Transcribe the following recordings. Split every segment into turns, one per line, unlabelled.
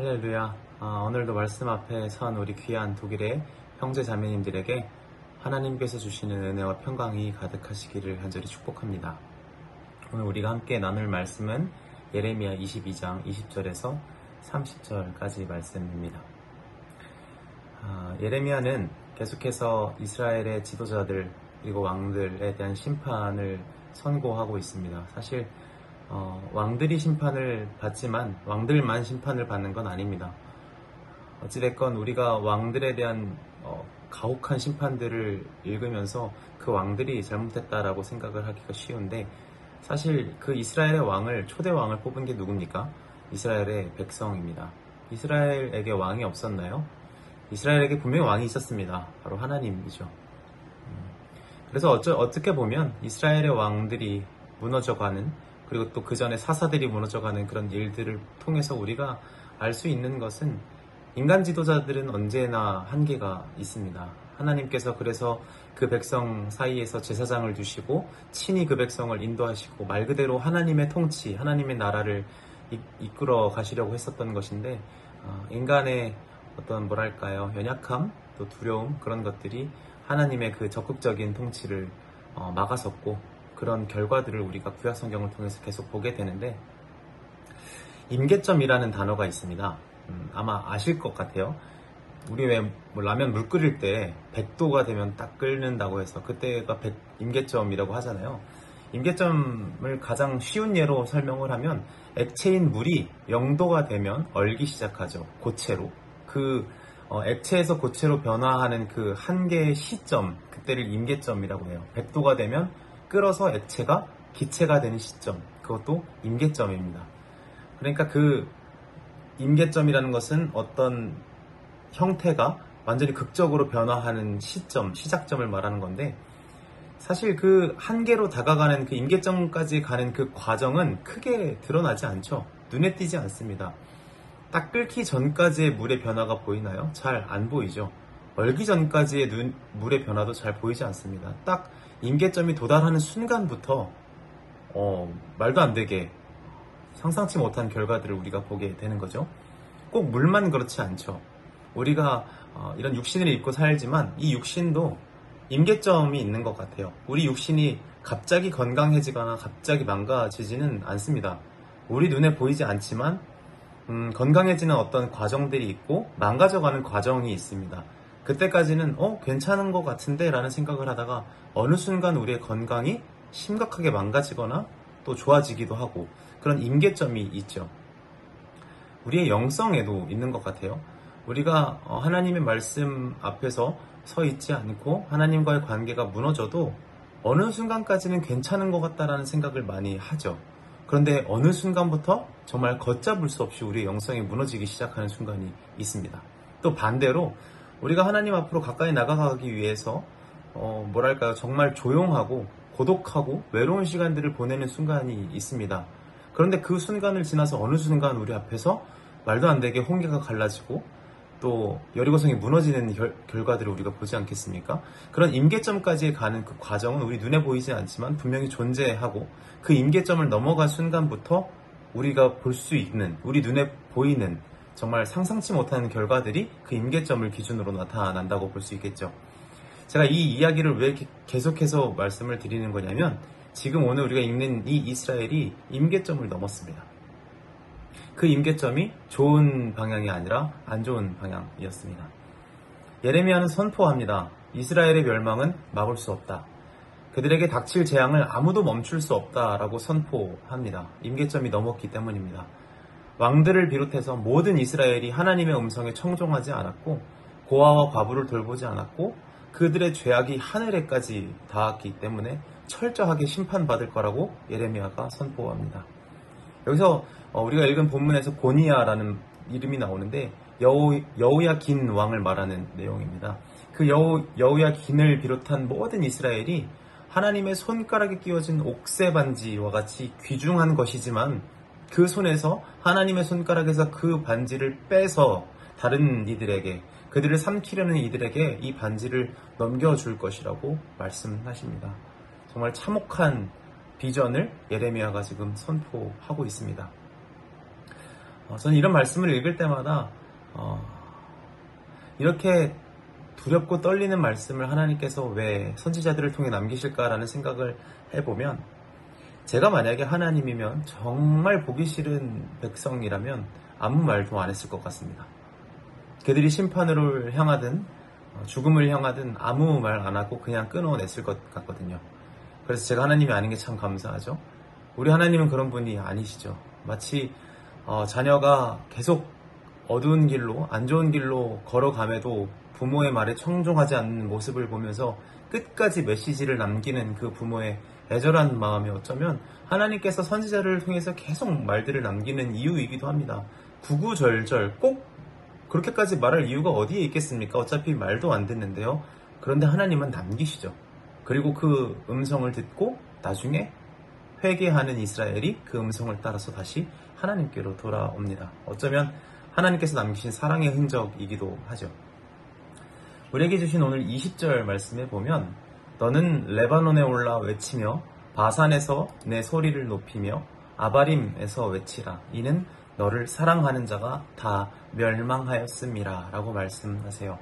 할렐루야. 오늘도 말씀 앞에 선 우리 귀한 독일의 형제 자매님들에게 하나님께서 주시는 은혜와 평강이 가득하시기를 간절히 축복합니다. 오늘 우리가 함께 나눌 말씀은 예레미야 22장 20절에서 30절까지 말씀입니다. 예레미야는 계속해서 이스라엘의 지도자들 그리고 왕들에 대한 심판을 선고하고 있습니다. 사실 왕들이 심판을 받지만 왕들만 심판을 받는 건 아닙니다. 어찌됐건 우리가 왕들에 대한 가혹한 심판들을 읽으면서 그 왕들이 잘못했다라고 생각을 하기가 쉬운데, 사실 그 이스라엘의 왕을, 초대 왕을 뽑은 게 누굽니까? 이스라엘의 백성입니다. 이스라엘에게 왕이 없었나요? 이스라엘에게 분명히 왕이 있었습니다. 바로 하나님이죠. 그래서 어떻게 보면 이스라엘의 왕들이 무너져가는, 그리고 또 그 전에 사사들이 무너져가는 그런 일들을 통해서 우리가 알 수 있는 것은, 인간 지도자들은 언제나 한계가 있습니다. 하나님께서 그래서 그 백성 사이에서 제사장을 두시고 친히 그 백성을 인도하시고 말 그대로 하나님의 통치, 하나님의 나라를 이끌어 가시려고 했었던 것인데, 인간의 어떤 연약함, 또 두려움, 그런 것들이 하나님의 그 적극적인 통치를 막아섰고, 그런 결과들을 우리가 구약 성경을 통해서 계속 보게 되는데, 임계점이라는 단어가 있습니다. 아마 아실 것 같아요. 우리 왜 라면 물 끓일 때 100도가 되면 딱 끓는다고 해서 그때가 임계점이라고 하잖아요. 임계점을 가장 쉬운 예로 설명을 하면, 액체인 물이 0도가 되면 얼기 시작하죠. 고체로. 액체에서 고체로 변화하는 그 한계의 시점, 그때를 임계점이라고 해요. 100도가 되면 끓어서 액체가 기체가 되는 시점, 그것도 임계점입니다. 그러니까 그 임계점이라는 것은 어떤 형태가 완전히 극적으로 변화하는 시점, 시작점을 말하는 건데, 사실 그 한계로 다가가는 그 임계점까지 가는 그 과정은 크게 드러나지 않죠. 눈에 띄지 않습니다. 딱 끓기 전까지의 물의 변화가 보이나요? 잘 안 보이죠. 얼기 전까지의 물의 변화도 잘 보이지 않습니다. 딱 임계점이 도달하는 순간부터 말도 안 되게 상상치 못한 결과들을 우리가 보게 되는 거죠. 꼭 물만 그렇지 않죠. 우리가 이런 육신을 입고 살지만 이 육신도 임계점이 있는 것 같아요. 우리 육신이 갑자기 건강해지거나 갑자기 망가지지는 않습니다. 우리 눈에 보이지 않지만 건강해지는 어떤 과정들이 있고 망가져가는 과정이 있습니다. 그때까지는 괜찮은 것 같은데 라는 생각을 하다가 어느 순간 우리의 건강이 심각하게 망가지거나 또 좋아지기도 하고, 그런 임계점이 있죠. 우리의 영성에도 있는 것 같아요. 우리가 하나님의 말씀 앞에서 서 있지 않고 하나님과의 관계가 무너져도 어느 순간까지는 괜찮은 것 같다라는 생각을 많이 하죠. 그런데 어느 순간부터 정말 걷잡을 수 없이 우리의 영성이 무너지기 시작하는 순간이 있습니다. 또 반대로 우리가 하나님 앞으로 가까이 나가기 위해서 정말 조용하고 고독하고 외로운 시간들을 보내는 순간이 있습니다. 그런데 그 순간을 지나서 어느 순간 우리 앞에서 말도 안 되게 홍해가 갈라지고 또 여리고성이 무너지는 결과들을 우리가 보지 않겠습니까? 그런 임계점까지 가는 그 과정은 우리 눈에 보이지 않지만 분명히 존재하고, 그 임계점을 넘어간 순간부터 우리가 볼 수 있는, 우리 눈에 보이는 정말 상상치 못하는 결과들이 그 임계점을 기준으로 나타난다고 볼 수 있겠죠. 제가 이 이야기를 왜 계속해서 말씀을 드리는 거냐면, 지금 오늘 우리가 읽는 이 이스라엘이 임계점을 넘었습니다. 그 임계점이 좋은 방향이 아니라 안 좋은 방향이었습니다. 예레미야는 선포합니다. 이스라엘의 멸망은 막을 수 없다. 그들에게 닥칠 재앙을 아무도 멈출 수 없다라고 선포합니다. 임계점이 넘었기 때문입니다. 왕들을 비롯해서 모든 이스라엘이 하나님의 음성에 청종하지 않았고, 고아와 과부를 돌보지 않았고, 그들의 죄악이 하늘에까지 닿았기 때문에 철저하게 심판받을 거라고 예레미야가 선포합니다. 여기서 우리가 읽은 본문에서 고니야라는 이름이 나오는데, 여호야긴 왕을 말하는 내용입니다. 그 여호야긴을 비롯한 모든 이스라엘이 하나님의 손가락에 끼워진 옥새 반지와 같이 귀중한 것이지만, 그 손에서, 하나님의 손가락에서 그 반지를 빼서 다른 이들에게, 그들을 삼키려는 이들에게 이 반지를 넘겨줄 것이라고 말씀하십니다. 정말 참혹한 비전을 예레미야가 지금 선포하고 있습니다. 저는 이런 말씀을 읽을 때마다 이렇게 두렵고 떨리는 말씀을 하나님께서 왜 선지자들을 통해 남기실까라는 생각을 해보면, 제가 만약에 하나님이면 정말 보기 싫은 백성이라면 아무 말도 안 했을 것 같습니다. 그들이 심판으로 향하든 죽음을 향하든 아무 말 안 하고 그냥 끊어냈을 것 같거든요. 그래서 제가 하나님이 아닌 게 참 감사하죠. 우리 하나님은 그런 분이 아니시죠. 마치 자녀가 계속 어두운 길로, 안 좋은 길로 걸어감에도 부모의 말에 청종하지 않는 모습을 보면서 끝까지 메시지를 남기는 그 부모의 애절한 마음이 어쩌면 하나님께서 선지자를 통해서 계속 말들을 남기는 이유이기도 합니다. 구구절절 꼭 그렇게까지 말할 이유가 어디에 있겠습니까? 어차피 말도 안 듣는데요. 그런데 하나님은 남기시죠. 그리고 그 음성을 듣고 나중에 회개하는 이스라엘이 그 음성을 따라서 다시 하나님께로 돌아옵니다. 어쩌면 하나님께서 남기신 사랑의 흔적이기도 하죠. 우리에게 주신 오늘 20절 말씀에 보면, 너는 레바논에 올라 외치며 바산에서 내 소리를 높이며 아바림에서 외치라. 이는 너를 사랑하는 자가 다 멸망하였음이라 라고 말씀하세요.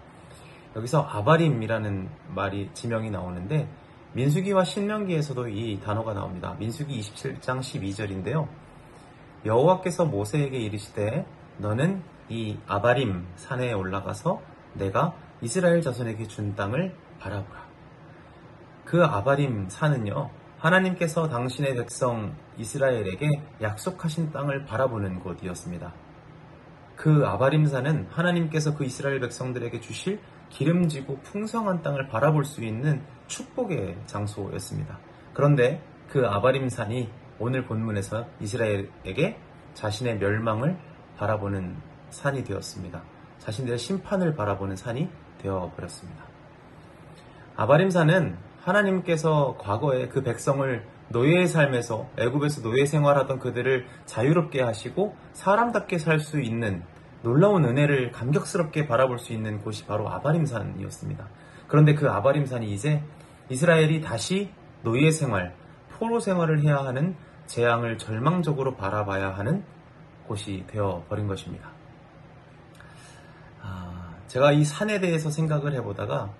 여기서 아바림이라는 말이 지명이 나오는데 민수기와 신명기에서도 이 단어가 나옵니다. 민수기 27장 12절인데요. 여호와께서 모세에게 이르시되 너는 이 아바림 산에 올라가서 내가 이스라엘 자손에게 준 땅을 바라보라. 그 아바림 산은요, 하나님께서 당신의 백성 이스라엘에게 약속하신 땅을 바라보는 곳이었습니다. 그 아바림 산은 하나님께서 그 이스라엘 백성들에게 주실 기름지고 풍성한 땅을 바라볼 수 있는 축복의 장소였습니다. 그런데 그 아바림 산이 오늘 본문에서 이스라엘에게 자신의 멸망을 바라보는 산이 되었습니다. 자신들의 심판을 바라보는 산이 되어버렸습니다. 아바림 산은 하나님께서 과거에 그 백성을 노예의 삶에서, 애굽에서 노예 생활하던 그들을 자유롭게 하시고 사람답게 살 수 있는 놀라운 은혜를 감격스럽게 바라볼 수 있는 곳이 바로 아바림산이었습니다. 그런데 그 아바림산이 이제 이스라엘이 다시 노예 생활, 포로 생활을 해야 하는 재앙을 절망적으로 바라봐야 하는 곳이 되어버린 것입니다. 제가 이 산에 대해서 생각을 해보다가,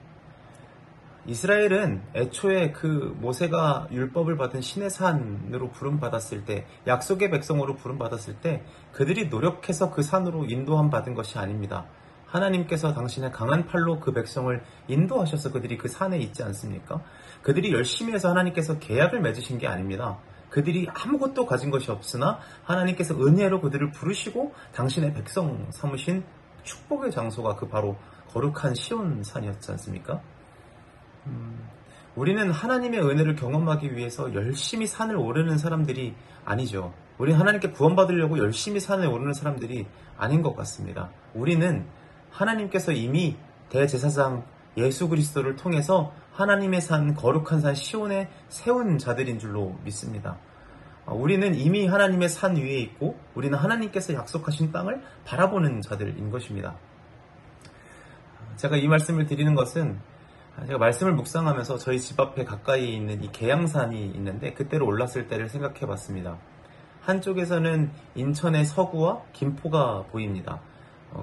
이스라엘은 애초에 그 모세가 율법을 받은 신의 산으로 부름받았을 때, 약속의 백성으로 부름받았을 때 그들이 노력해서 그 산으로 인도함 받은 것이 아닙니다. 하나님께서 당신의 강한 팔로 그 백성을 인도하셔서 그들이 그 산에 있지 않습니까? 그들이 열심히 해서 하나님께서 계약을 맺으신 게 아닙니다. 그들이 아무것도 가진 것이 없으나 하나님께서 은혜로 그들을 부르시고 당신의 백성 삼으신 축복의 장소가 그 바로 거룩한 시온 산이었지 않습니까? 우리는 하나님의 은혜를 경험하기 위해서 열심히 산을 오르는 사람들이 아니죠. 우리는 하나님께 구원받으려고 열심히 산에 오르는 사람들이 아닌 것 같습니다. 우리는 하나님께서 이미 대제사장 예수 그리스도를 통해서 하나님의 산, 거룩한 산 시온에 세운 자들인 줄로 믿습니다. 우리는 이미 하나님의 산 위에 있고 우리는 하나님께서 약속하신 땅을 바라보는 자들인 것입니다. 제가 이 말씀을 드리는 것은, 제가 말씀을 묵상하면서 저희 집 앞에 가까이 있는 이 계양산이 있는데 그때로 올랐을 때를 생각해 봤습니다. 한쪽에서는 인천의 서구와 김포가 보입니다.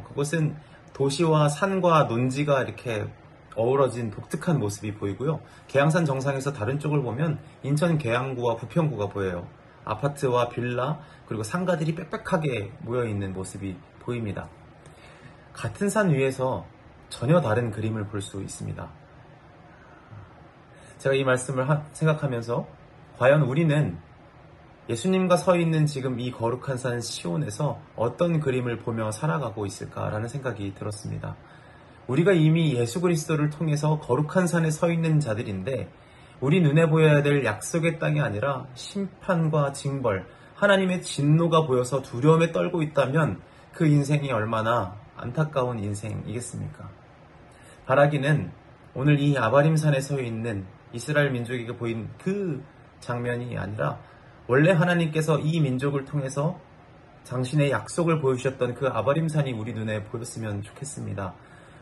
그곳은 도시와 산과 논지가 이렇게 어우러진 독특한 모습이 보이고요. 계양산 정상에서 다른 쪽을 보면 인천 계양구와 부평구가 보여요. 아파트와 빌라 그리고 상가들이 빽빽하게 모여있는 모습이 보입니다. 같은 산 위에서 전혀 다른 그림을 볼 수 있습니다. 제가 이 말씀을 생각하면서 과연 우리는 예수님과 서 있는 지금 이 거룩한 산 시온에서 어떤 그림을 보며 살아가고 있을까라는 생각이 들었습니다. 우리가 이미 예수 그리스도를 통해서 거룩한 산에 서 있는 자들인데 우리 눈에 보여야 될 약속의 땅이 아니라 심판과 징벌, 하나님의 진노가 보여서 두려움에 떨고 있다면 그 인생이 얼마나 안타까운 인생이겠습니까? 바라기는 오늘 이 아바림산에 서 있는 이스라엘 민족에게 보인 그 장면이 아니라 원래 하나님께서 이 민족을 통해서 당신의 약속을 보여주셨던 그 아바림산이 우리 눈에 보였으면 좋겠습니다.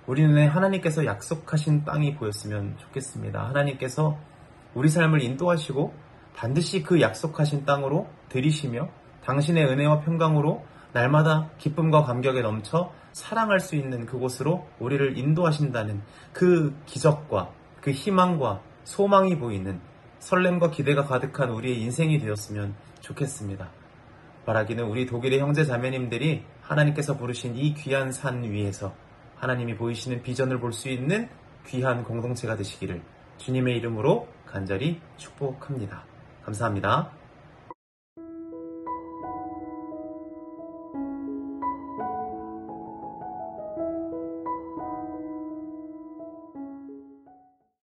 우리 눈에 하나님께서 약속하신 땅이 보였으면 좋겠습니다. 하나님께서 우리 삶을 인도하시고 반드시 그 약속하신 땅으로 들이시며 당신의 은혜와 평강으로 날마다 기쁨과 감격에 넘쳐 사랑할 수 있는 그곳으로 우리를 인도하신다는 그 기적과 그 희망과 소망이 보이는 설렘과 기대가 가득한 우리의 인생이 되었으면 좋겠습니다. 바라기는 우리 독일의 형제 자매님들이 하나님께서 부르신 이 귀한 산 위에서 하나님이 보이시는 비전을 볼 수 있는 귀한 공동체가 되시기를 주님의 이름으로 간절히 축복합니다. 감사합니다.